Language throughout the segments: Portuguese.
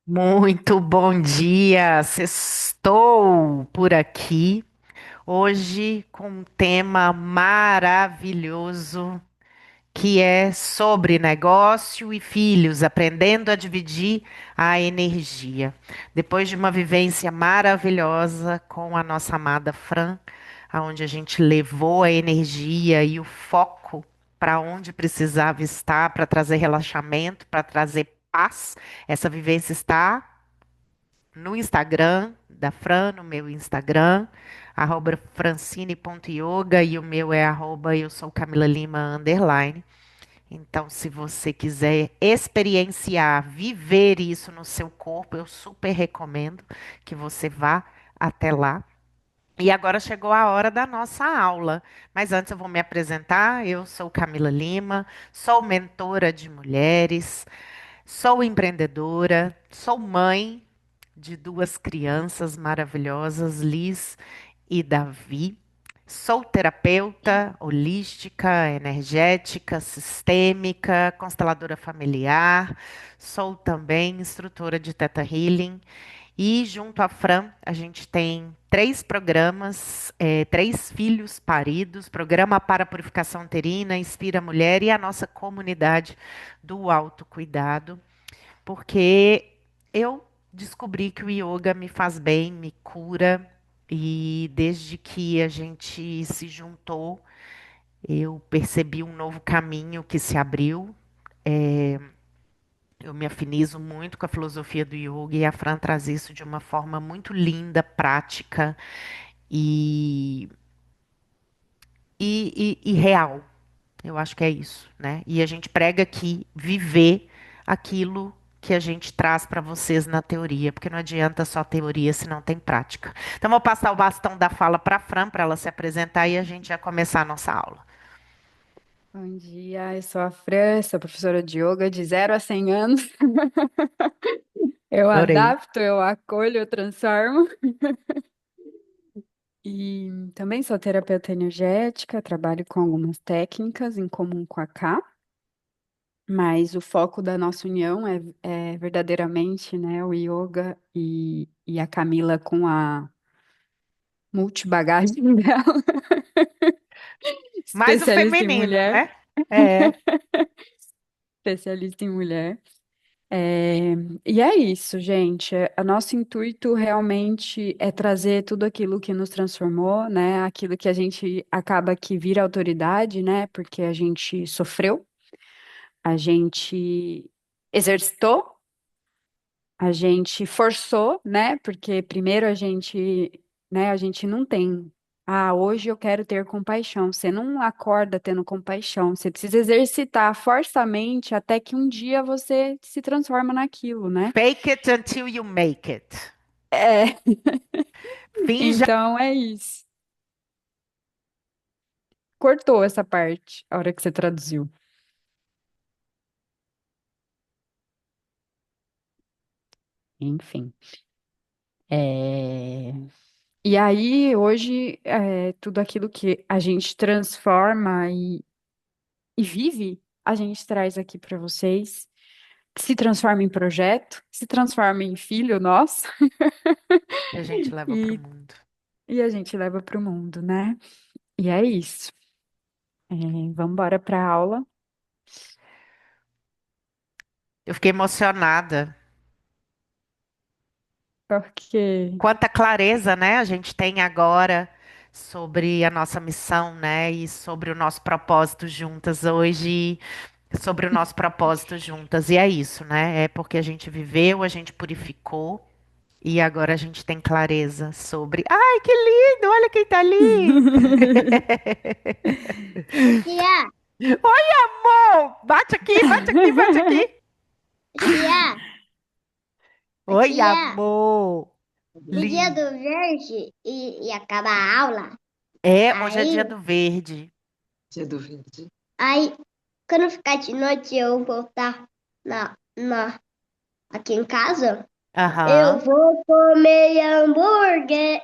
Muito bom dia! Sextou por aqui, hoje com um tema maravilhoso que é sobre negócio e filhos, aprendendo a dividir a energia. Depois de uma vivência maravilhosa com a nossa amada Fran, onde a gente levou a energia e o foco para onde precisava estar, para trazer relaxamento, para trazer paz. Essa vivência está no Instagram da Fran, no meu Instagram, @francine.yoga e o meu é eu sou Camila Lima _. Então, se você quiser experienciar, viver isso no seu corpo, eu super recomendo que você vá até lá. E agora chegou a hora da nossa aula. Mas antes eu vou me apresentar. Eu sou Camila Lima, sou mentora de mulheres, sou empreendedora, sou mãe de duas crianças maravilhosas, Liz e Davi. Sou terapeuta holística, energética, sistêmica, consteladora familiar. Sou também instrutora de Theta Healing. E junto à Fran, a gente tem três programas, três filhos paridos, programa para purificação uterina, Inspira Mulher e a nossa comunidade do autocuidado, porque eu descobri que o yoga me faz bem, me cura, e desde que a gente se juntou, eu percebi um novo caminho que se abriu. Eu me afinizo muito com a filosofia do yoga e a Fran traz isso de uma forma muito linda, prática e, e real. Eu acho que é isso, né? E a gente prega aqui viver aquilo que a gente traz para vocês na teoria, porque não adianta só teoria se não tem prática. Então, vou passar o bastão da fala para a Fran, para ela se apresentar e a gente já começar a nossa aula. Bom dia, eu sou a Fran, sou professora de yoga de 0 a 100 anos. Eu Adorei. adapto, eu acolho, eu transformo. E também sou terapeuta energética, trabalho com algumas técnicas em comum com a Ká, mas o foco da nossa união é verdadeiramente, né, o yoga e a Camila com a multibagagem dela, Mais o especialista em feminino, mulher, né? É. especialista em mulher. É, e é isso, gente. O nosso intuito realmente é trazer tudo aquilo que nos transformou, né? Aquilo que a gente acaba que vira autoridade, né? Porque a gente sofreu, a gente exercitou, a gente forçou, né? Porque primeiro a gente não tem. Ah, hoje eu quero ter compaixão. Você não acorda tendo compaixão. Você precisa exercitar forçamente até que um dia você se transforma naquilo, né? Fake it until you make it. É, Finja. então é isso. Cortou essa parte, a hora que você traduziu. Enfim. É, E aí, hoje, tudo aquilo que a gente transforma e vive, a gente traz aqui para vocês. Se transforma em projeto, se transforma em filho nosso E a gente leva para o e, mundo. e a gente leva para o mundo, né? E é isso. Vamos embora para a aula, Eu fiquei emocionada. porque Quanta clareza, né, a gente tem agora sobre a nossa missão, né, e sobre o nosso propósito juntas hoje, sobre o nosso propósito juntas. E é isso, né? É porque a gente viveu, a gente purificou e agora a gente tem clareza sobre. Ai, que lindo! Olha quem tá ali! Tia, Oi, amor! Bate aqui, bate aqui, bate aqui! tia, Oi, tia, amor! no dia Lindo! do verde e acabar a aula, É, hoje é aí, dia do verde. Dia do verde. aí, quando ficar de noite eu voltar aqui em casa, eu Aham. vou comer hambúrguer.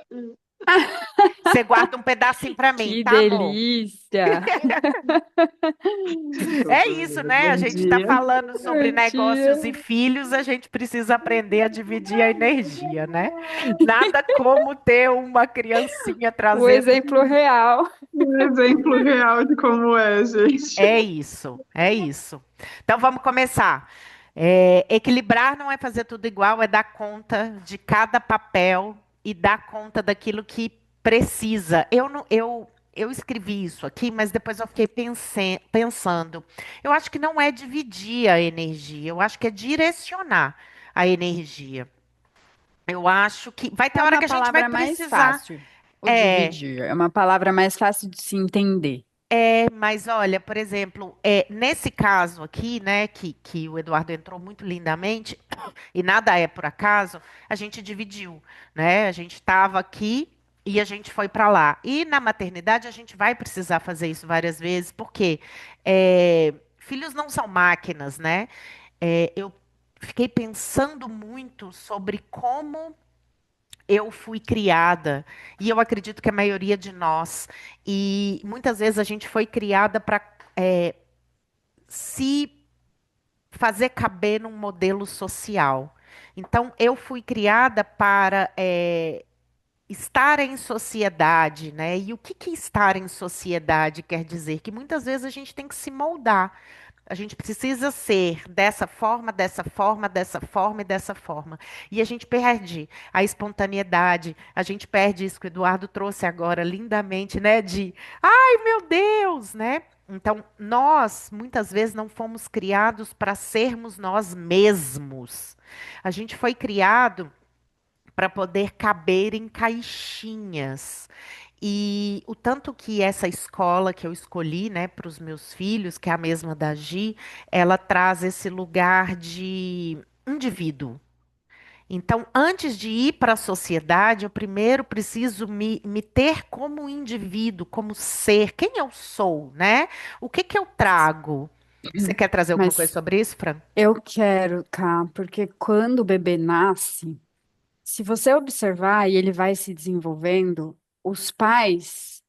Você guarda um pedacinho para mim, Que tá, amor? delícia! É isso, né? A Bom gente está dia. falando sobre Bom negócios e dia. filhos, a gente precisa aprender a dividir a energia, né? Nada como ter uma criancinha O trazendo. exemplo real. Um exemplo real de como é, gente. É isso, é isso. Então vamos começar. Equilibrar não é fazer tudo igual, é dar conta de cada papel e dar conta daquilo que precisa. Eu escrevi isso aqui, mas depois eu fiquei pensando. Eu acho que não é dividir a energia, eu acho que é direcionar a energia. Eu acho que vai ter É hora uma que a gente vai palavra mais precisar. fácil, o É, dividir. É uma palavra mais fácil de se entender. mas olha, por exemplo, nesse caso aqui, né, que o Eduardo entrou muito lindamente, e nada é por acaso, a gente dividiu, né? A gente estava aqui e a gente foi para lá. E na maternidade a gente vai precisar fazer isso várias vezes, porque filhos não são máquinas, né? Eu fiquei pensando muito sobre como eu fui criada, e eu acredito que a maioria de nós, e muitas vezes a gente foi criada para se fazer caber num modelo social. Então, eu fui criada para estar em sociedade, né? E o que que estar em sociedade quer dizer? Que muitas vezes a gente tem que se moldar. A gente precisa ser dessa forma, dessa forma, dessa forma e dessa forma. E a gente perde a espontaneidade, a gente perde isso que o Eduardo trouxe agora lindamente, né? De, ai meu Deus, né? Então, nós muitas vezes não fomos criados para sermos nós mesmos. A gente foi criado para poder caber em caixinhas. E o tanto que essa escola que eu escolhi, né, para os meus filhos, que é a mesma da Gi, ela traz esse lugar de indivíduo. Então, antes de ir para a sociedade, eu primeiro preciso me ter como indivíduo, como ser, quem eu sou, né? O que que eu trago? Você quer trazer alguma coisa Mas sobre isso, Fran? eu quero, cá, porque quando o bebê nasce, se você observar e ele vai se desenvolvendo, os pais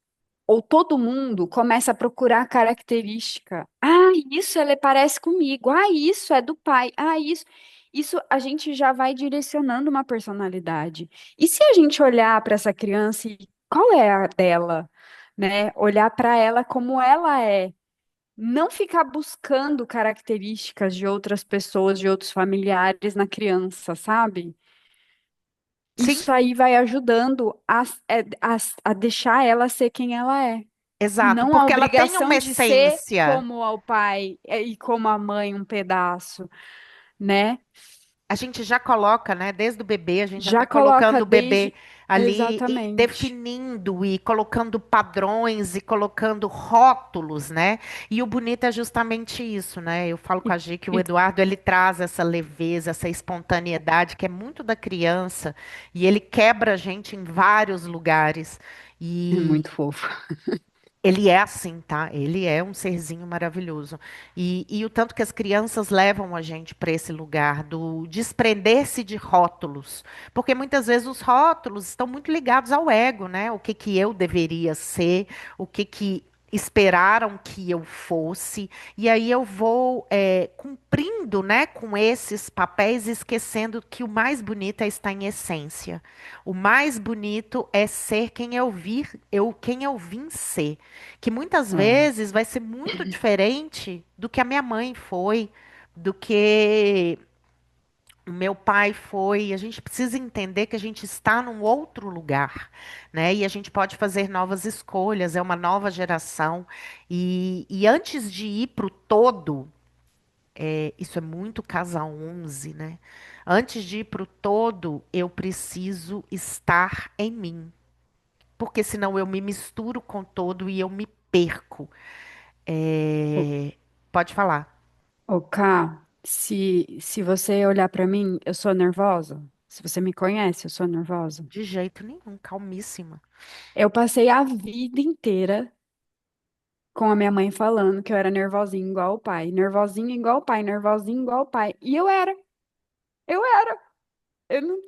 ou todo mundo começa a procurar característica. Ah, isso ele parece comigo. Ah, isso é do pai. Ah, isso. Isso a gente já vai direcionando uma personalidade. E se a gente olhar para essa criança e qual é a dela, né? Olhar para ela como ela é. Não ficar buscando características de outras pessoas, de outros familiares na criança, sabe? Sim, Isso aí vai ajudando a deixar ela ser quem ela é. E exato, não a porque ela tem uma obrigação de ser essência. como o pai e como a mãe um pedaço, né? A gente já coloca, né, desde o bebê, a gente já Já está coloca colocando o bebê desde. ali e Exatamente. definindo e colocando padrões e colocando rótulos, né? E o bonito é justamente isso, né? Eu falo com E, a Gi que o e- Eduardo ele traz essa leveza, essa espontaneidade que é muito da criança e ele quebra a gente em vários lugares. é muito fofo. Ele é assim, tá? Ele é um serzinho maravilhoso. E o tanto que as crianças levam a gente para esse lugar do desprender-se de rótulos. Porque muitas vezes os rótulos estão muito ligados ao ego, né? O que que eu deveria ser, o que que esperaram que eu fosse. E aí eu vou cumprindo, né, com esses papéis, esquecendo que o mais bonito é estar em essência. O mais bonito é ser quem eu vim ser que muitas É. vezes vai ser muito diferente do que a minha mãe foi, do que o meu pai foi. A gente precisa entender que a gente está num outro lugar, né? E a gente pode fazer novas escolhas, é uma nova geração. E antes de ir para o todo, isso é muito casa 11, né? Antes de ir para o todo, eu preciso estar em mim. Porque senão eu me misturo com o todo e eu me perco. O, Pode falar. o Ká, se você olhar para mim, eu sou nervosa. Se você me conhece, eu sou nervosa. De jeito nenhum, calmíssima. Eu passei a vida inteira com a minha mãe falando que eu era nervosinha igual o pai, nervosinha igual o pai, nervosinha igual o pai. E eu era.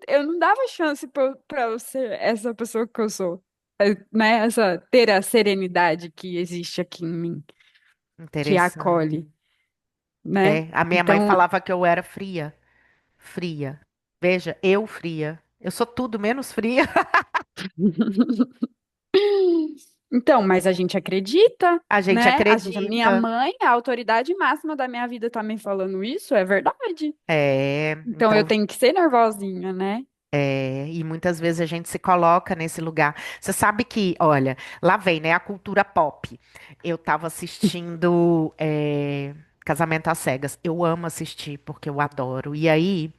eu não dava chance pra eu ser essa pessoa que eu sou, né? Ter a serenidade que existe aqui em mim, que Interessante. acolhe, né? É, a minha mãe Então, falava que eu era fria. Fria. Veja, eu fria. Eu sou tudo menos fria. então, mas a gente acredita, A gente né? A minha acredita. mãe, a autoridade máxima da minha vida, tá me falando isso, é verdade. É, Então eu então, tenho que ser nervosinha, né? e muitas vezes a gente se coloca nesse lugar. Você sabe que, olha, lá vem, né, a cultura pop. Eu tava assistindo Casamento às Cegas. Eu amo assistir porque eu adoro. E aí,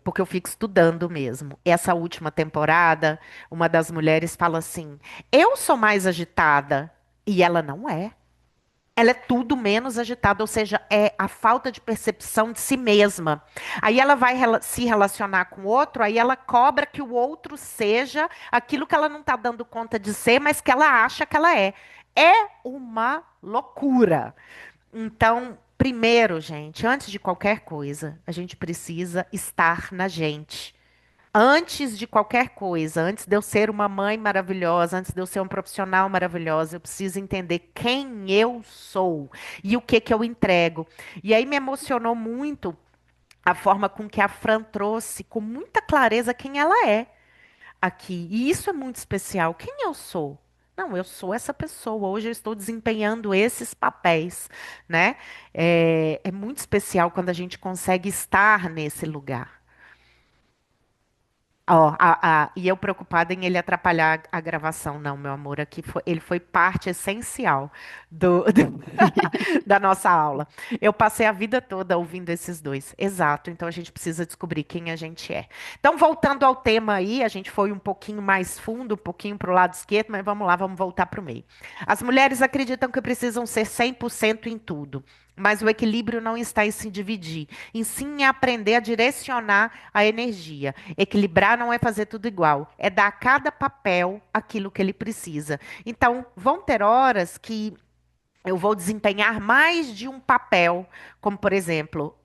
porque eu fico estudando mesmo. Essa última temporada, uma das mulheres fala assim: eu sou mais agitada. E ela não é. Ela é tudo menos agitada, ou seja, é a falta de percepção de si mesma. Aí ela vai se relacionar com o outro, aí ela cobra que o outro seja aquilo que ela não está dando conta de ser, mas que ela acha que ela é. É uma loucura. Então, primeiro, gente, antes de qualquer coisa, a gente precisa estar na gente. Antes de qualquer coisa, antes de eu ser uma mãe maravilhosa, antes de eu ser um profissional maravilhosa, eu preciso entender quem eu sou e o que que eu entrego. E aí me emocionou muito a forma com que a Fran trouxe com muita clareza quem ela é aqui. E isso é muito especial. Quem eu sou? Não, eu sou essa pessoa. Hoje eu estou desempenhando esses papéis, né? É muito especial quando a gente consegue estar nesse lugar. Ó, e eu preocupada em ele atrapalhar a gravação. Não, meu amor, ele foi parte essencial da nossa aula. Eu passei a vida toda ouvindo esses dois. Exato, então a gente precisa descobrir quem a gente é. Então, voltando ao tema aí, a gente foi um pouquinho mais fundo, um pouquinho para o lado esquerdo, mas vamos lá, vamos voltar para o meio. As mulheres acreditam que precisam ser 100% em tudo. Mas o equilíbrio não está em se dividir, em sim em aprender a direcionar a energia. Equilibrar não é fazer tudo igual, é dar a cada papel aquilo que ele precisa. Então, vão ter horas que eu vou desempenhar mais de um papel, como por exemplo,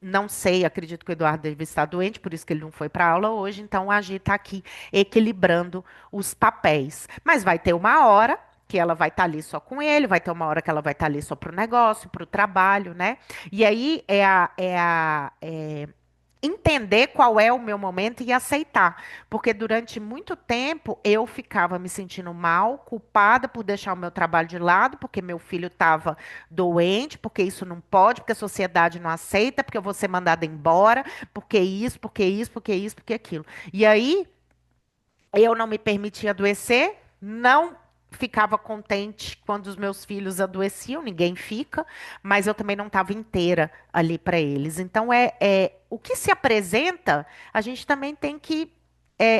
não sei, acredito que o Eduardo deve estar doente, por isso que ele não foi para aula hoje, então a gente está aqui equilibrando os papéis. Mas vai ter uma hora que ela vai estar ali só com ele, vai ter uma hora que ela vai estar ali só para o negócio, para o trabalho, né? E aí entender qual é o meu momento e aceitar. Porque durante muito tempo eu ficava me sentindo mal, culpada por deixar o meu trabalho de lado, porque meu filho estava doente, porque isso não pode, porque a sociedade não aceita, porque eu vou ser mandada embora, porque isso, porque isso, porque isso, porque aquilo. E aí eu não me permitia adoecer, não ficava contente quando os meus filhos adoeciam, ninguém fica, mas eu também não estava inteira ali para eles. Então, o que se apresenta, a gente também tem que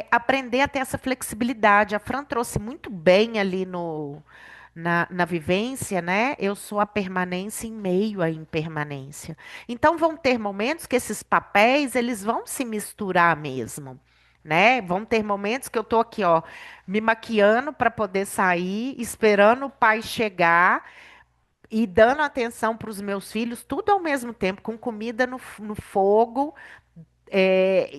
aprender a ter essa flexibilidade. A Fran trouxe muito bem ali na vivência, né? Eu sou a permanência em meio à impermanência. Então, vão ter momentos que esses papéis, eles vão se misturar mesmo, né? Vão ter momentos que eu tô aqui, ó, me maquiando para poder sair, esperando o pai chegar e dando atenção para os meus filhos, tudo ao mesmo tempo, com comida no fogo,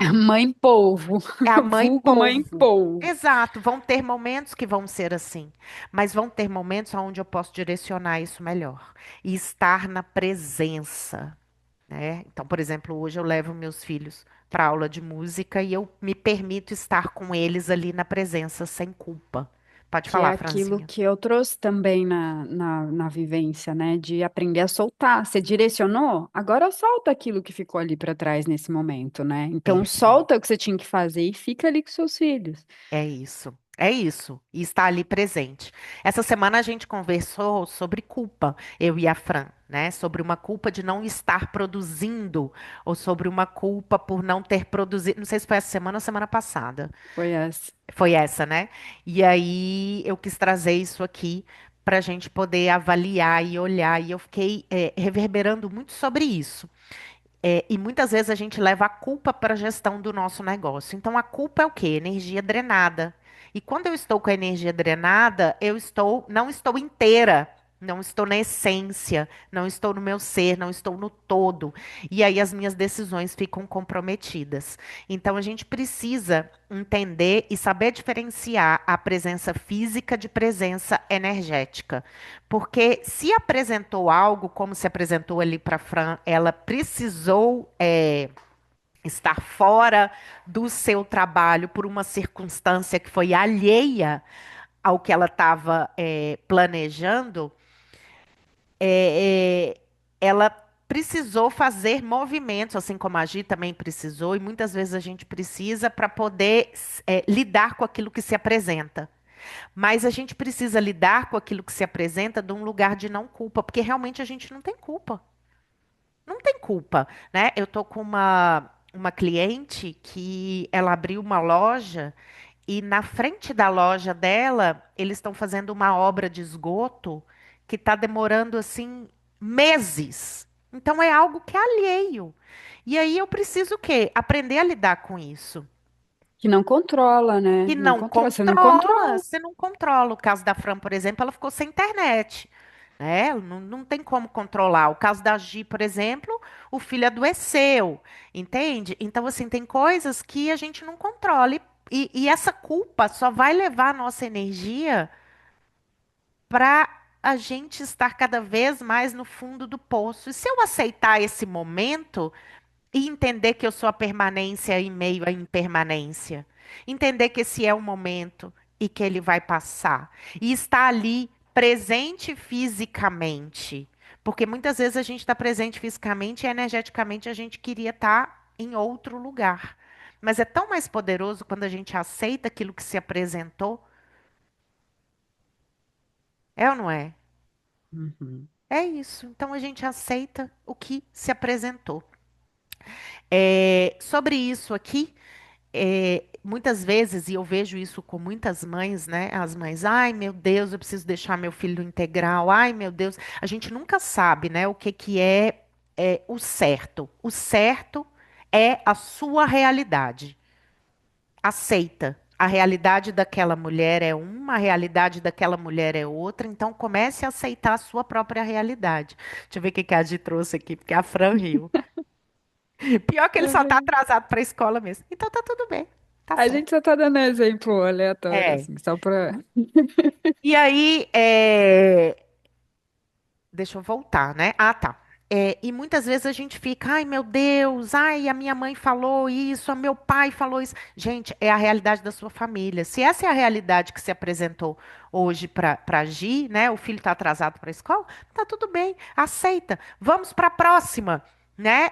A mãe polvo, é a mãe vulgo mãe polvo. polvo. Exato, vão ter momentos que vão ser assim, mas vão ter momentos onde eu posso direcionar isso melhor e estar na presença, né? Então, por exemplo, hoje eu levo meus filhos para aula de música e eu me permito estar com eles ali na presença sem culpa. Pode Que é falar, aquilo Franzinha. que eu trouxe também na vivência, né? De aprender a soltar. Você direcionou, agora solta aquilo que ficou ali para trás nesse momento, né? Então, Perfeito. solta o que você tinha que fazer e fica ali com seus filhos. É isso. É isso. E está ali presente. Essa semana a gente conversou sobre culpa, eu e a Fran, né? Sobre uma culpa de não estar produzindo, ou sobre uma culpa por não ter produzido. Não sei se foi essa semana ou semana passada. Foi essa. Foi essa, né? E aí eu quis trazer isso aqui para a gente poder avaliar e olhar. E eu fiquei reverberando muito sobre isso. E muitas vezes a gente leva a culpa para a gestão do nosso negócio. Então a culpa é o quê? Energia drenada. E quando eu estou com a energia drenada, não estou inteira. não estou na essência, não estou no meu ser, não estou no todo. E aí as minhas decisões ficam comprometidas. Então a gente precisa entender e saber diferenciar a presença física de presença energética. Porque se apresentou algo, como se apresentou ali para Fran, ela precisou. Estar fora do seu trabalho por uma circunstância que foi alheia ao que ela estava planejando, é, ela precisou fazer movimentos, assim como a Gi também precisou, e muitas vezes a gente precisa para poder lidar com aquilo que se apresenta. Mas a gente precisa lidar com aquilo que se apresenta de um lugar de não culpa, porque realmente a gente não tem culpa. Não tem culpa, né? Eu tô com uma cliente que ela abriu uma loja e na frente da loja dela, eles estão fazendo uma obra de esgoto que está demorando assim meses. Então é algo que é alheio. E aí eu preciso o quê? Aprender a lidar com isso. Que não controla, né? Que Não não controla, você não controla, controla. você não controla. O caso da Fran, por exemplo, ela ficou sem internet, né? Não tem como controlar. O caso da Gi, por exemplo, o filho adoeceu, entende? Então, assim, tem coisas que a gente não controla. E essa culpa só vai levar a nossa energia para a gente estar cada vez mais no fundo do poço. E se eu aceitar esse momento, e entender que eu sou a permanência em meio à impermanência. Entender que esse é o momento e que ele vai passar. E estar ali presente fisicamente. Porque muitas vezes a gente está presente fisicamente e energeticamente a gente queria estar em outro lugar. Mas é tão mais poderoso quando a gente aceita aquilo que se apresentou. É ou não é? Uhum. É isso. Então a gente aceita o que se apresentou. Sobre isso aqui, muitas vezes, e eu vejo isso com muitas mães, né? As mães, ai meu Deus, eu preciso deixar meu filho integral, ai meu Deus. A gente nunca sabe, né, o que que é o certo. O certo é a sua realidade. Aceita. A realidade daquela mulher é uma, a realidade daquela mulher é outra, então comece a aceitar a sua própria realidade. Deixa eu ver o que que a Gi trouxe aqui, porque a Fran riu. Pior que ele só tá Uhum. atrasado para a escola mesmo. Então tá tudo bem, tá A certo. gente só tá dando exemplo aleatório, É. assim, só pra. E aí, deixa eu voltar, né? Ah, tá. E muitas vezes a gente fica, ai meu Deus, ai, a minha mãe falou isso, a meu pai falou isso. Gente, é a realidade da sua família. Se essa é a realidade que se apresentou hoje para Gi, né? O filho está atrasado para a escola, tá tudo bem, aceita. Vamos para a próxima, né?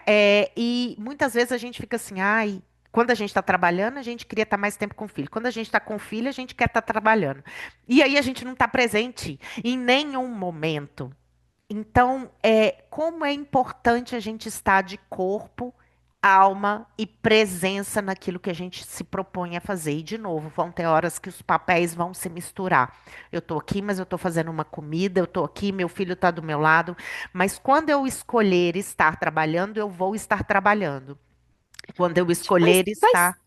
E muitas vezes a gente fica assim, ai. Quando a gente está trabalhando, a gente queria estar mais tempo com o filho. Quando a gente está com o filho, a gente quer estar trabalhando. E aí a gente não está presente em nenhum momento. Então, como é importante a gente estar de corpo, alma e presença naquilo que a gente se propõe a fazer. E, de novo, vão ter horas que os papéis vão se misturar. Eu estou aqui, mas eu estou fazendo uma comida, eu estou aqui, meu filho está do meu lado. Mas quando eu escolher estar trabalhando, eu vou estar trabalhando. Quando eu Faz, escolher faz, estar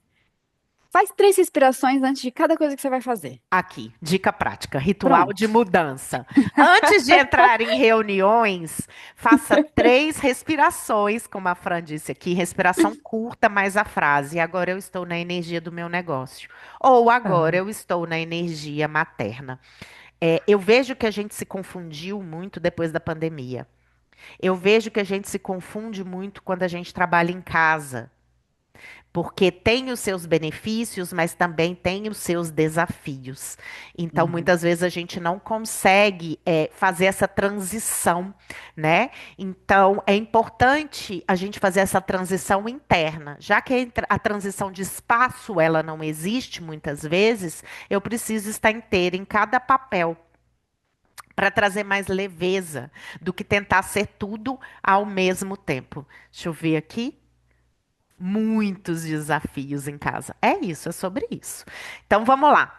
faz 3 respirações antes de cada coisa que você vai fazer. aqui, dica prática, ritual de Pronto. mudança. Antes de entrar em reuniões, faça 3 respirações, como a Fran disse aqui, respiração curta mais a frase. Agora eu estou na energia do meu negócio. Ou agora Aham. eu estou na energia materna. Eu vejo que a gente se confundiu muito depois da pandemia. Eu vejo que a gente se confunde muito quando a gente trabalha em casa. Porque tem os seus benefícios, mas também tem os seus desafios. Então, Uhum. muitas vezes a gente não consegue fazer essa transição, né? Então, é importante a gente fazer essa transição interna. Já que a transição de espaço, ela não existe muitas vezes, eu preciso estar inteira em cada papel para trazer mais leveza do que tentar ser tudo ao mesmo tempo. Deixa eu ver aqui. Muitos desafios em casa. É isso, é sobre isso. Então vamos lá.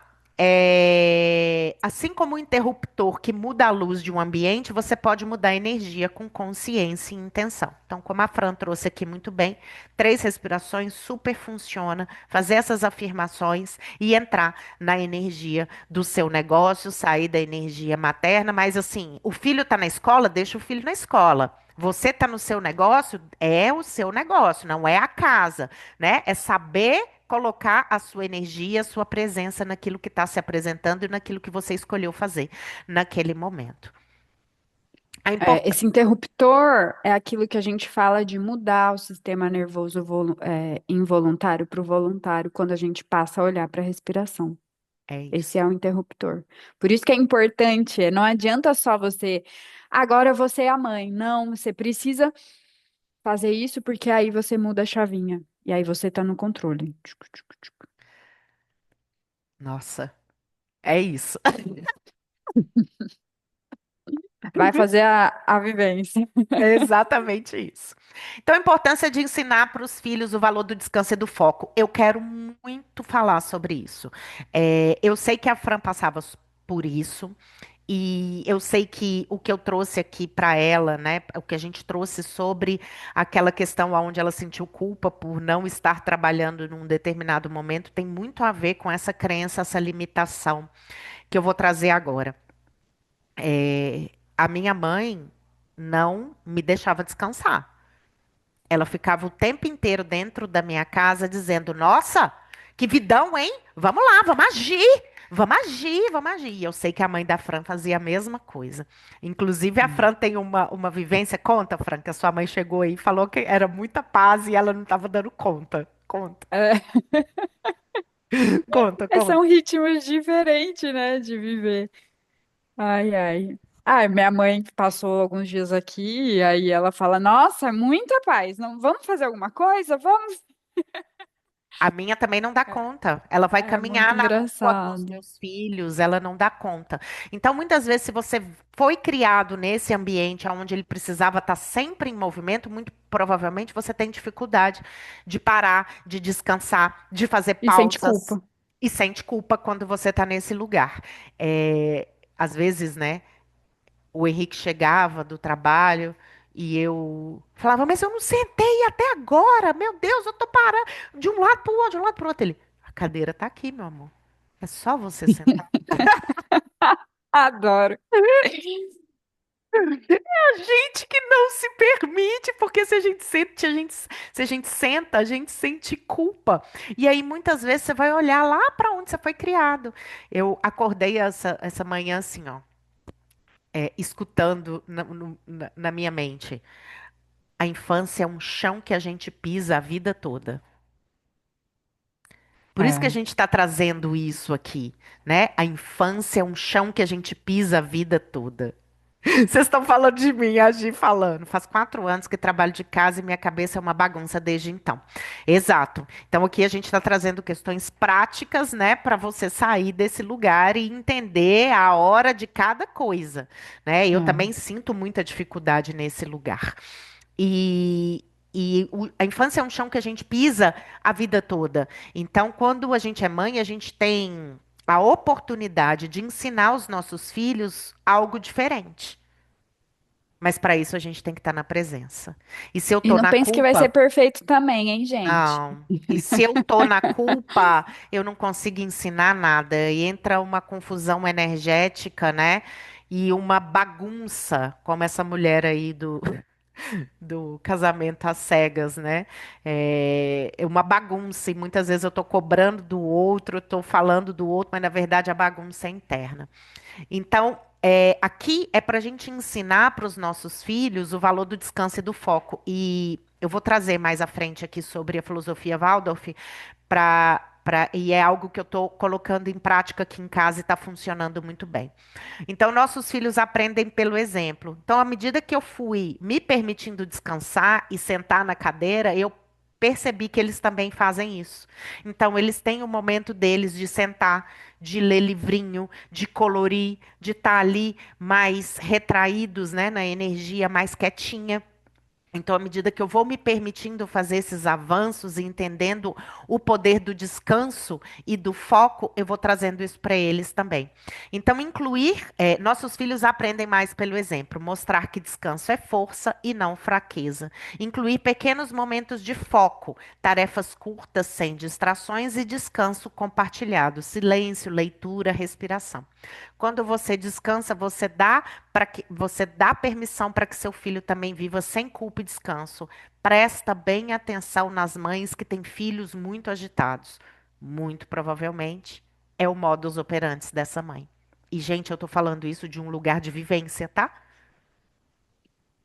Assim como o interruptor que muda a luz de um ambiente, você pode mudar a energia com consciência e intenção. Então, como a Fran trouxe aqui muito bem, 3 respirações super funciona. Fazer essas afirmações e entrar na energia do seu negócio, sair da energia materna. Mas assim, o filho está na escola, deixa o filho na escola. Você está no seu negócio, é o seu negócio, não é a casa, né? É saber colocar a sua energia, a sua presença naquilo que está se apresentando e naquilo que você escolheu fazer naquele momento. A importância Esse interruptor é aquilo que a gente fala de mudar o sistema nervoso involuntário para o voluntário quando a gente passa a olhar para a respiração. é Esse isso. é o interruptor. Por isso que é importante, não adianta só você, agora você é a mãe. Não, você precisa fazer isso porque aí você muda a chavinha. E aí você está no controle. Nossa, é isso. Vai fazer a vivência. É exatamente isso. Então, a importância de ensinar para os filhos o valor do descanso e do foco. Eu quero muito falar sobre isso. Eu sei que a Fran passava por isso. E eu sei que o que eu trouxe aqui para ela, né, o que a gente trouxe sobre aquela questão onde ela sentiu culpa por não estar trabalhando num determinado momento, tem muito a ver com essa crença, essa limitação que eu vou trazer agora. A minha mãe não me deixava descansar. Ela ficava o tempo inteiro dentro da minha casa dizendo: Nossa, que vidão, hein? Vamos lá, vamos agir. Vamos agir, vamos agir. E eu sei que a mãe da Fran fazia a mesma coisa. Inclusive, a Fran tem uma vivência. Conta, Fran, que a sua mãe chegou aí e falou que era muita paz e ela não estava dando conta. Conta, É, conta, são conta. ritmos diferentes, né, de viver. Ai, ai. Ai, minha mãe passou alguns dias aqui, e aí ela fala: Nossa, muita paz. Não, vamos fazer alguma coisa? Vamos. A minha também não dá conta. Ela vai É muito caminhar na rua com os engraçado. meus filhos, ela não dá conta. Então, muitas vezes, se você foi criado nesse ambiente onde ele precisava estar sempre em movimento, muito provavelmente você tem dificuldade de parar, de descansar, de fazer E sente pausas culpa. e sente culpa quando você está nesse lugar. Às vezes, né? O Henrique chegava do trabalho e eu falava, mas eu não sentei até agora. Meu Deus, eu tô parando de um lado pro outro, de um lado pro outro. Ele, a cadeira tá aqui, meu amor. É só você sentar. Adoro. A gente que não se permite, porque se a gente sente, se a gente senta, a gente sente culpa. E aí muitas vezes você vai olhar lá para onde você foi criado. Eu acordei essa manhã assim, ó, escutando na minha mente. A infância é um chão que a gente pisa a vida toda. Por isso que a É. gente está trazendo isso aqui, né? A infância é um chão que a gente pisa a vida toda. Vocês estão falando de mim, a Gi falando. Faz 4 anos que trabalho de casa e minha cabeça é uma bagunça desde então. Exato. Então aqui a gente está trazendo questões práticas, né, para você sair desse lugar e entender a hora de cada coisa, né? Eu É. também sinto muita dificuldade nesse lugar. E a infância é um chão que a gente pisa a vida toda. Então, quando a gente é mãe, a gente tem a oportunidade de ensinar aos nossos filhos algo diferente. Mas para isso a gente tem que estar na presença. E se eu E tô não na pense que vai ser culpa, perfeito também, hein, gente? não. E se eu tô na culpa, eu não consigo ensinar nada. E entra uma confusão energética, né? E uma bagunça, como essa mulher aí do casamento às cegas, né? É uma bagunça e muitas vezes eu tô cobrando do outro, eu tô falando do outro, mas na verdade a bagunça é interna. Então, aqui é para a gente ensinar para os nossos filhos o valor do descanso e do foco. E eu vou trazer mais à frente aqui sobre a filosofia Waldorf e é algo que eu estou colocando em prática aqui em casa e está funcionando muito bem. Então, nossos filhos aprendem pelo exemplo. Então, à medida que eu fui me permitindo descansar e sentar na cadeira, eu percebi que eles também fazem isso. Então, eles têm o momento deles de sentar, de ler livrinho, de colorir, de estar ali mais retraídos, né, na energia, mais quietinha. Então, à medida que eu vou me permitindo fazer esses avanços e entendendo o poder do descanso e do foco, eu vou trazendo isso para eles também. Então, nossos filhos aprendem mais pelo exemplo, mostrar que descanso é força e não fraqueza. Incluir pequenos momentos de foco, tarefas curtas sem distrações e descanso compartilhado, silêncio, leitura, respiração. Quando você descansa, você dá permissão para que seu filho também viva sem culpa e descanso. Presta bem atenção nas mães que têm filhos muito agitados. Muito provavelmente é o modus operandi dessa mãe. E, gente, eu tô falando isso de um lugar de vivência, tá?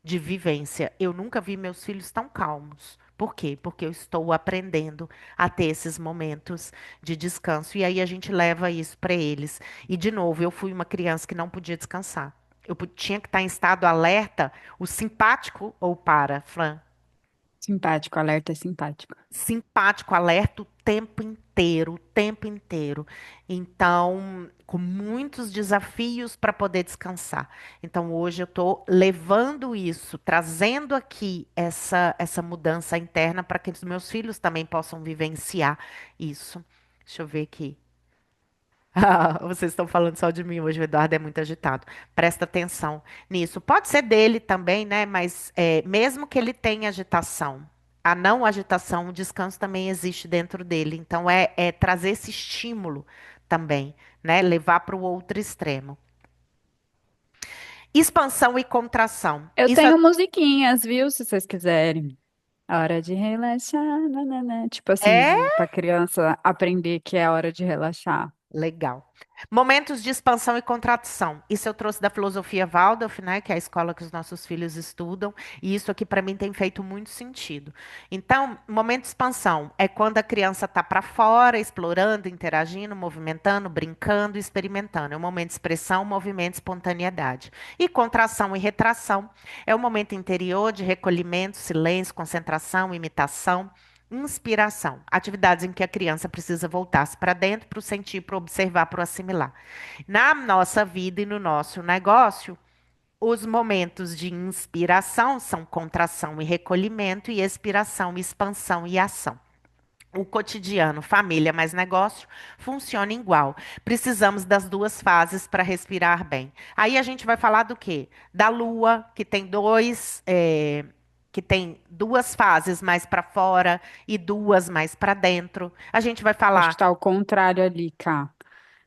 De vivência. Eu nunca vi meus filhos tão calmos. Por quê? Porque eu estou aprendendo a ter esses momentos de descanso. E aí a gente leva isso para eles. E, de novo, eu fui uma criança que não podia descansar. Tinha que estar em estado alerta, o simpático ou para, Fran? Simpático, alerta simpático. Simpático, alerta o tempo inteiro, o tempo inteiro. Então, com muitos desafios para poder descansar. Então, hoje eu estou levando isso, trazendo aqui essa mudança interna para que os meus filhos também possam vivenciar isso. Deixa eu ver aqui. Ah, vocês estão falando só de mim hoje, o Eduardo é muito agitado. Presta atenção nisso. Pode ser dele também, né? Mas mesmo que ele tenha agitação, a não agitação, o descanso também existe dentro dele. Então é trazer esse estímulo também, né? Levar para o outro extremo. Expansão e contração. Eu Isso tenho musiquinhas, viu? Se vocês quiserem. A hora de relaxar, nananã. Tipo é assim, pra criança aprender que é a hora de relaxar. legal. Momentos de expansão e contração. Isso eu trouxe da filosofia Waldorf, né, que é a escola que os nossos filhos estudam, e isso aqui para mim tem feito muito sentido. Então, momento de expansão é quando a criança está para fora, explorando, interagindo, movimentando, brincando, experimentando. É o momento de expressão, movimento, espontaneidade. E contração e retração é o momento interior de recolhimento, silêncio, concentração, imitação. Inspiração, atividades em que a criança precisa voltar-se para dentro, para o sentir, para o observar, para o assimilar. Na nossa vida e no nosso negócio, os momentos de inspiração são contração e recolhimento, e expiração, expansão e ação. O cotidiano, família mais negócio, funciona igual. Precisamos das duas fases para respirar bem. Aí a gente vai falar do quê? Da lua, que tem duas fases mais para fora e duas mais para dentro. A gente vai Acho que falar. tá ao contrário ali, cá.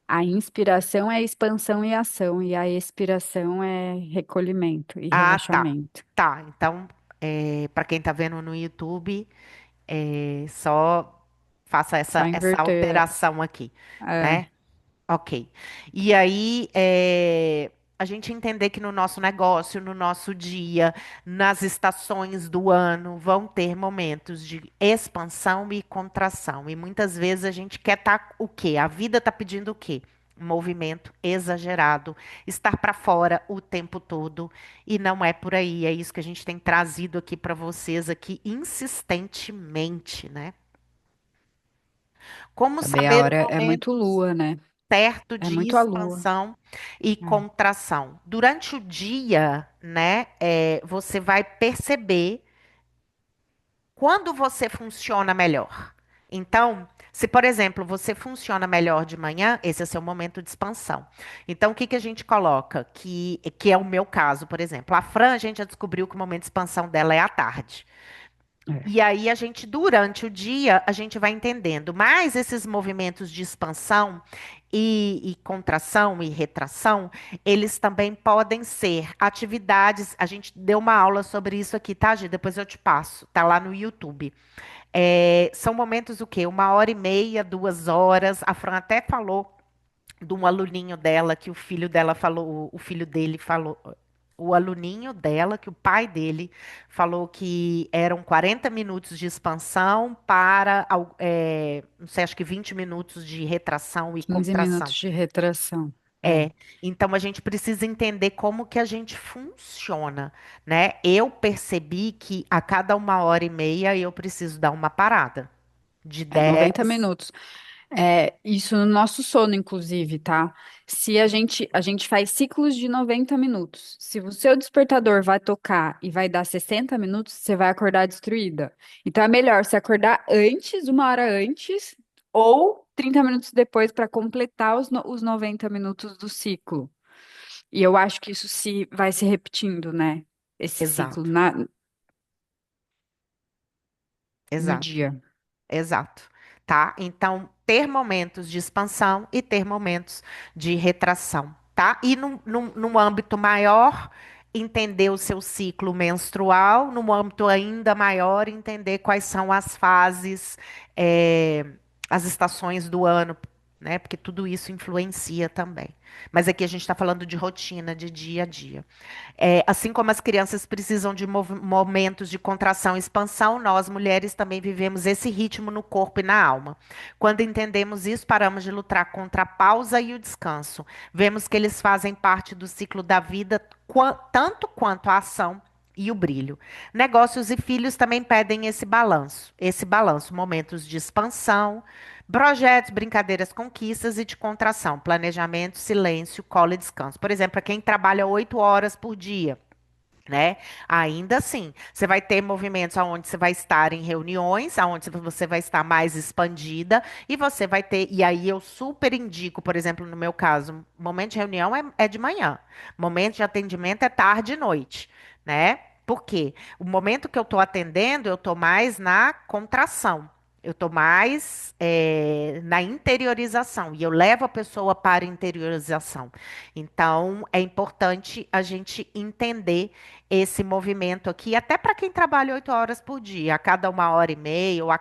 A inspiração é expansão e ação, e a expiração é recolhimento e Ah, tá. relaxamento. Tá. Então, para quem está vendo no YouTube, só faça Só essa inverter. alteração aqui, né? É, Ok. E aí, a gente entender que no nosso negócio, no nosso dia, nas estações do ano, vão ter momentos de expansão e contração. E muitas vezes a gente quer estar o quê? A vida está pedindo o quê? Um movimento exagerado, estar para fora o tempo todo. E não é por aí. É isso que a gente tem trazido aqui para vocês aqui insistentemente, né? Como também a saber o hora é momento muito lua, né? certo É de muito a lua. expansão e É. contração. Durante o dia, né, você vai perceber quando você funciona melhor. Então, se, por exemplo, você funciona melhor de manhã, esse é seu momento de expansão. Então, o que que a gente coloca? Que é o meu caso, por exemplo. A Fran, a gente já descobriu que o momento de expansão dela é à tarde. É. E aí a gente, durante o dia, a gente vai entendendo. Mas esses movimentos de expansão e contração e retração, eles também podem ser atividades. A gente deu uma aula sobre isso aqui, tá, Gi? Depois eu te passo. Tá lá no YouTube. São momentos o quê? 1 hora e meia, 2 horas. A Fran até falou de um aluninho dela que o filho dela falou, o filho dele falou, o aluninho dela, que o pai dele falou que eram 40 minutos de expansão para, não sei, acho que 20 minutos de retração e 15 minutos contração. de retração. É. É, então a gente precisa entender como que a gente funciona, né? Eu percebi que a cada 1 hora e meia eu preciso dar uma parada de É 90 10. minutos. Isso no nosso sono, inclusive, tá? Se a gente faz ciclos de 90 minutos. Se o seu despertador vai tocar e vai dar 60 minutos, você vai acordar destruída. Então é melhor você acordar antes, uma hora antes, ou 30 minutos depois para completar os 90 minutos do ciclo. E eu acho que isso se vai se repetindo, né? Esse ciclo Exato, no exato. dia. Exato, tá? Então, ter momentos de expansão e ter momentos de retração, tá? E num âmbito maior, entender o seu ciclo menstrual, num âmbito ainda maior, entender quais são as fases, eh, as estações do ano, né? Porque tudo isso influencia também. Mas aqui a gente está falando de rotina, de dia a dia. Assim como as crianças precisam de momentos de contração e expansão, nós mulheres também vivemos esse ritmo no corpo e na alma. Quando entendemos isso, paramos de lutar contra a pausa e o descanso. Vemos que eles fazem parte do ciclo da vida, tanto quanto a ação e o brilho. Negócios e filhos também pedem esse balanço, momentos de expansão, projetos, brincadeiras, conquistas e de contração, planejamento, silêncio, cola e descanso. Por exemplo, para quem trabalha 8 horas por dia, né? Ainda assim, você vai ter movimentos onde você vai estar em reuniões, onde você vai estar mais expandida, e você vai ter. E aí eu super indico, por exemplo, no meu caso, momento de reunião é de manhã, momento de atendimento é tarde e noite, né? Por quê? O momento que eu estou atendendo, eu estou mais na contração. Eu estou mais na interiorização e eu levo a pessoa para a interiorização. Então, é importante a gente entender esse movimento aqui, até para quem trabalha 8 horas por dia, a cada 1 hora e meia, ou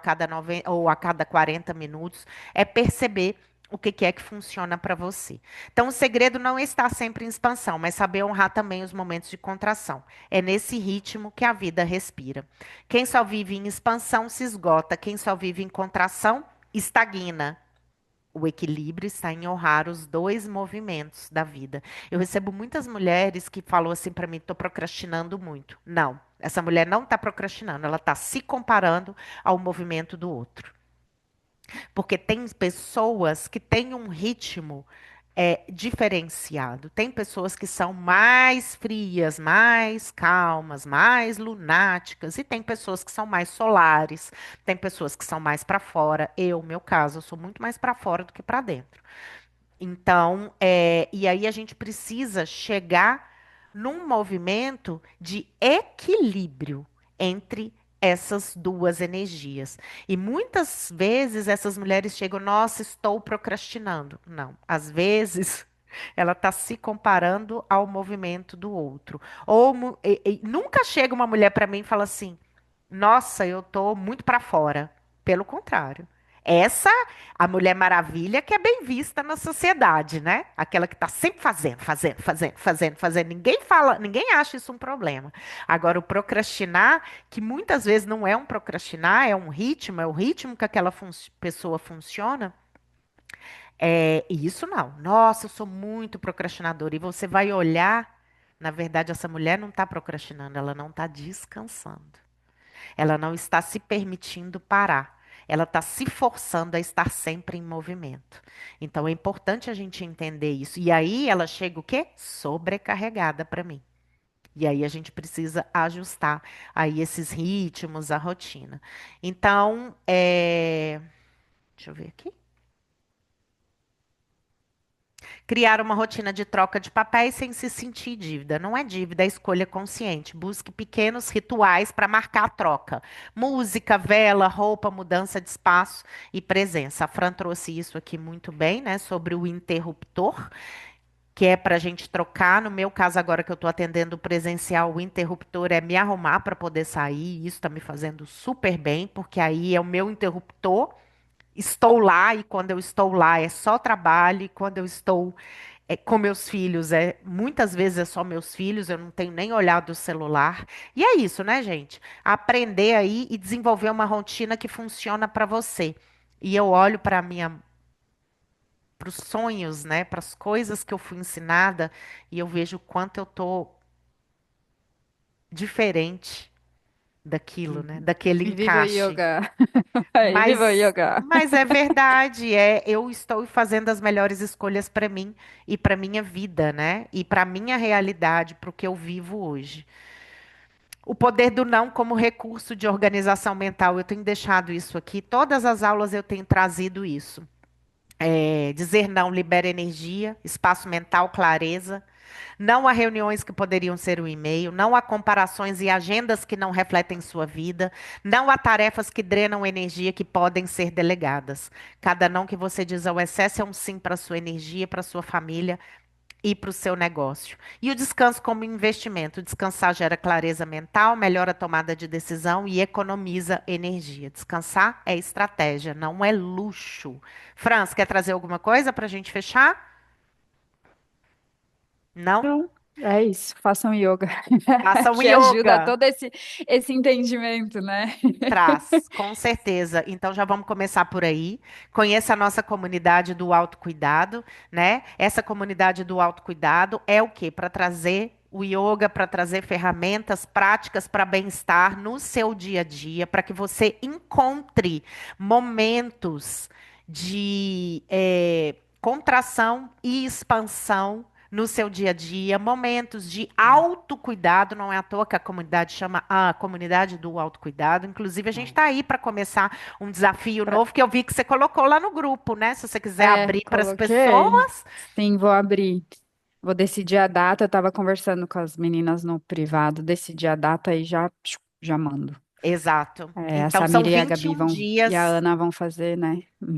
a cada 40 minutos, é perceber o que que é que funciona para você. Então, o segredo não está sempre em expansão, mas saber honrar também os momentos de contração. É nesse ritmo que a vida respira. Quem só vive em expansão se esgota, quem só vive em contração estagna. O equilíbrio está em honrar os dois movimentos da vida. Eu recebo muitas mulheres que falam assim para mim, estou procrastinando muito. Não, essa mulher não está procrastinando, ela está se comparando ao movimento do outro. Porque tem pessoas que têm um ritmo diferenciado. Tem pessoas que são mais frias, mais calmas, mais lunáticas, e tem pessoas que são mais solares, tem pessoas que são mais para fora. Eu, meu caso, eu sou muito mais para fora do que para dentro. Então, e aí a gente precisa chegar num movimento de equilíbrio entre essas duas energias. E muitas vezes essas mulheres chegam, nossa, estou procrastinando. Não, às vezes ela está se comparando ao movimento do outro. Ou nunca chega uma mulher para mim e fala assim, nossa, eu estou muito para fora. Pelo contrário. Essa, a Mulher Maravilha, que é bem vista na sociedade, né? Aquela que está sempre fazendo, fazendo, fazendo, fazendo, fazendo. Ninguém fala, ninguém acha isso um problema. Agora, o procrastinar, que muitas vezes não é um procrastinar, é o ritmo que aquela pessoa funciona. E isso não. Nossa, eu sou muito procrastinadora. E você vai olhar, na verdade, essa mulher não está procrastinando, ela não está descansando. Ela não está se permitindo parar. Ela está se forçando a estar sempre em movimento. Então é importante a gente entender isso. E aí ela chega o quê? Sobrecarregada para mim. E aí a gente precisa ajustar aí esses ritmos, a rotina. Então, deixa eu ver aqui. Criar uma rotina de troca de papéis sem se sentir dívida. Não é dívida, é escolha consciente. Busque pequenos rituais para marcar a troca. Música, vela, roupa, mudança de espaço e presença. A Fran trouxe isso aqui muito bem, né? Sobre o interruptor, que é para a gente trocar. No meu caso, agora que eu estou atendendo presencial, o interruptor é me arrumar para poder sair. Isso está me fazendo super bem, porque aí é o meu interruptor. Estou lá e quando eu estou lá é só trabalho, e quando eu estou com meus filhos, muitas vezes é só meus filhos, eu não tenho nem olhado o celular. E é isso, né, gente? Aprender aí e desenvolver uma rotina que funciona para você. E eu olho para os sonhos, né, para as coisas que eu fui ensinada e eu vejo o quanto eu tô diferente daquilo, né? Uhum. Daquele E viva o encaixe. yoga! E viva o Mas, yoga! mas é verdade, eu estou fazendo as melhores escolhas para mim e para minha vida, né? E para minha realidade, para o que eu vivo hoje. O poder do não como recurso de organização mental, eu tenho deixado isso aqui. Todas as aulas eu tenho trazido isso. Dizer não libera energia, espaço mental, clareza. Não há reuniões que poderiam ser um e-mail, não há comparações e agendas que não refletem sua vida, não há tarefas que drenam energia que podem ser delegadas. Cada não que você diz ao excesso é um sim para sua energia, para sua família e para o seu negócio. E o descanso como investimento. Descansar gera clareza mental, melhora a tomada de decisão e economiza energia. Descansar é estratégia, não é luxo. Franz, quer trazer alguma coisa para a gente fechar? Não? Então, é isso, façam yoga, Faça um que ajuda a yoga. todo esse entendimento, né? Traz, com certeza. Então já vamos começar por aí. Conheça a nossa comunidade do autocuidado, né? Essa comunidade do autocuidado é o quê? Para trazer o yoga, para trazer ferramentas práticas para bem-estar no seu dia a dia, para que você encontre momentos de contração e expansão no seu dia a dia, momentos de autocuidado, não é à toa que a comunidade chama a comunidade do autocuidado. Inclusive, a gente está aí para começar um desafio Pra- novo que eu vi que você colocou lá no grupo, né? Se você quiser abrir para as Coloquei. pessoas. Sim, vou abrir. Vou decidir a data. Eu estava conversando com as meninas no privado, decidi a data e já mando. Exato. A Então, são Samira e a vinte e Gabi um vão, e a dias. Ana vão fazer, né? Uhum.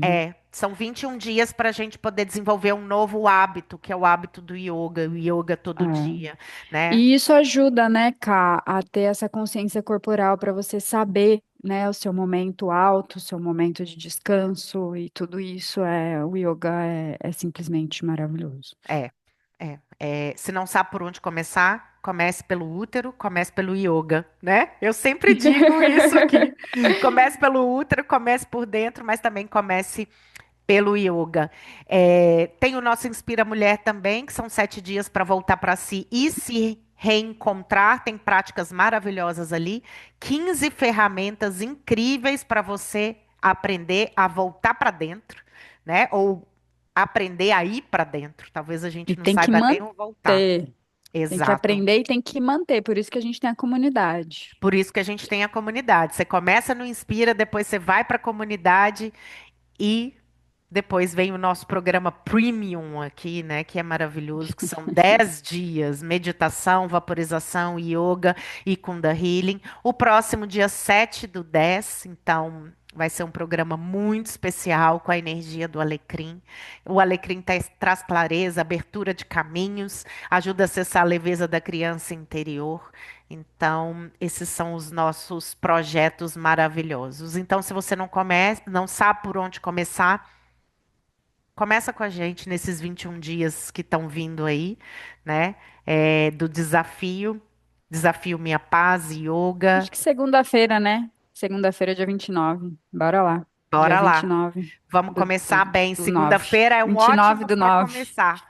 São 21 dias para a gente poder desenvolver um novo hábito, que é o hábito do yoga, o yoga todo É. dia, né? E isso ajuda, né, Ká, a ter essa consciência corporal para você saber, né, o seu momento alto, o seu momento de descanso e tudo isso o yoga é simplesmente maravilhoso. É. Se não sabe por onde começar, comece pelo útero, comece pelo yoga, né? Eu sempre digo isso aqui. Comece pelo útero, comece por dentro, mas também comece pelo yoga. Tem o nosso Inspira Mulher também, que são 7 dias para voltar para si e se reencontrar. Tem práticas maravilhosas ali, 15 ferramentas incríveis para você aprender a voltar para dentro, né? Ou aprender a ir para dentro. Talvez a E gente não tem que saiba nem o voltar. manter, tem que Exato. aprender e tem que manter, por isso que a gente tem a comunidade. Por isso que a gente tem a comunidade. Você começa no Inspira, depois você vai para a comunidade e depois vem o nosso programa Premium aqui, né, que é maravilhoso, que são 10 dias, meditação, vaporização, yoga e Kunda Healing. O próximo dia 7/10, então vai ser um programa muito especial com a energia do alecrim. O alecrim traz clareza, abertura de caminhos, ajuda a acessar a leveza da criança interior. Então, esses são os nossos projetos maravilhosos. Então, se você não sabe por onde começar, começa com a gente nesses 21 dias que estão vindo aí, né? Do desafio Minha Paz, Acho Yoga. que segunda-feira, né? Segunda-feira, dia 29. Bora lá. Dia Bora vinte e lá. nove Vamos do, começar do, bem. do 9. Segunda-feira é um 29 ótimo do para 9. começar.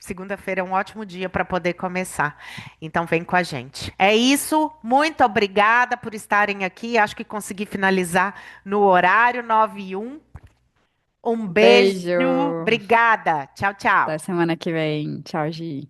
Segunda-feira é um ótimo dia para poder começar. Então vem com a gente. É isso. Muito obrigada por estarem aqui. Acho que consegui finalizar no horário 9:01. Um beijo. Beijo. Obrigada. Tchau, Até tchau. semana que vem. Tchau, Gi.